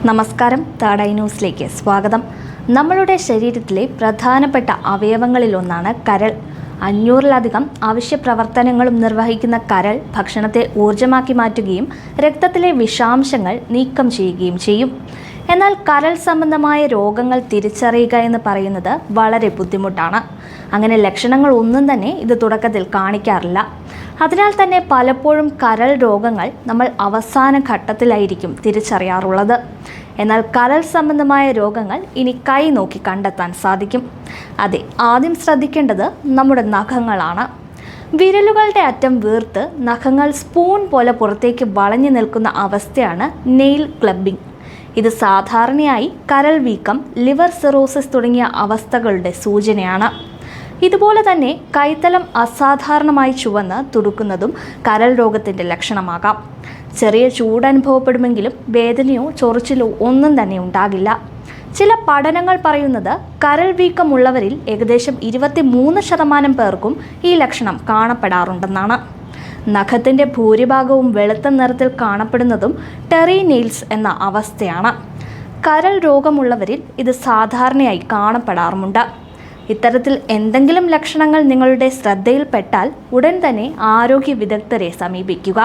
നമസ്കാരം, third eye ന്യൂസിലേക്ക് സ്വാഗതം. നമ്മളുടെ ശരീരത്തിലെ പ്രധാനപ്പെട്ട അവയവങ്ങളിലൊന്നാണ് കരൾ. 500-ലധികം അവശ്യ പ്രവർത്തനങ്ങളും നിർവഹിക്കുന്ന കരൾ ഭക്ഷണത്തെ ഊർജ്ജമാക്കി മാറ്റുകയും രക്തത്തിലെ വിഷാംശങ്ങൾ നീക്കം ചെയ്യുകയും ചെയ്യും. എന്നാൽ കരൾ സംബന്ധമായ രോഗങ്ങൾ തിരിച്ചറിയുക എന്ന് പറയുന്നത് വളരെ ബുദ്ധിമുട്ടാണ്. അങ്ങനെ ലക്ഷണങ്ങൾ ഒന്നും തന്നെ ഇത് തുടക്കത്തിൽ കാണിക്കാറില്ല. അതിനാൽ തന്നെ പലപ്പോഴും കരൾ രോഗങ്ങൾ നമ്മൾ അവസാന ഘട്ടത്തിലായിരിക്കും തിരിച്ചറിയാറുള്ളത്. എന്നാൽ കരൾ സംബന്ധമായ രോഗങ്ങൾ ഇനി കൈ നോക്കി കണ്ടെത്താൻ സാധിക്കും. അതെ, ആദ്യം ശ്രദ്ധിക്കേണ്ടത് നമ്മുടെ നഖങ്ങളാണ്. വിരലുകളുടെ അറ്റം വീർത്ത് നഖങ്ങൾ സ്പൂൺ പോലെ പുറത്തേക്ക് വളഞ്ഞു നിൽക്കുന്ന അവസ്ഥയാണ് നെയിൽ ക്ലബിംഗ്. ഇത് സാധാരണയായി കരൾ വീക്കം, ലിവർ സിറോസിസ് തുടങ്ങിയ അവസ്ഥകളുടെ സൂചനയാണ്. ഇതുപോലെ തന്നെ കൈത്തലം അസാധാരണമായി ചുവന്ന് തുടുക്കുന്നതും കരൾ രോഗത്തിൻ്റെ ലക്ഷണമാകാം. ചെറിയ ചൂടനുഭവപ്പെടുമെങ്കിലും വേദനയോ ചൊറിച്ചിലോ ഒന്നും തന്നെ ഉണ്ടാകില്ല. ചില പഠനങ്ങൾ പറയുന്നത് കരൾ വീക്കമുള്ളവരിൽ ഏകദേശം 23% പേർക്കും ഈ ലക്ഷണം കാണപ്പെടാറുണ്ടെന്നാണ്. നഖത്തിൻ്റെ ഭൂരിഭാഗവും വെളുത്ത നിറത്തിൽ കാണപ്പെടുന്നതും ടെറി നെയിൽസ് എന്ന അവസ്ഥയാണ്. കരൾ രോഗമുള്ളവരിൽ ഇത് സാധാരണയായി കാണപ്പെടാറുമുണ്ട്. ഇത്തരത്തിൽ എന്തെങ്കിലും ലക്ഷണങ്ങൾ നിങ്ങളുടെ ശ്രദ്ധയിൽപ്പെട്ടാൽ ഉടൻ തന്നെ ആരോഗ്യ വിദഗ്ധരെ സമീപിക്കുക.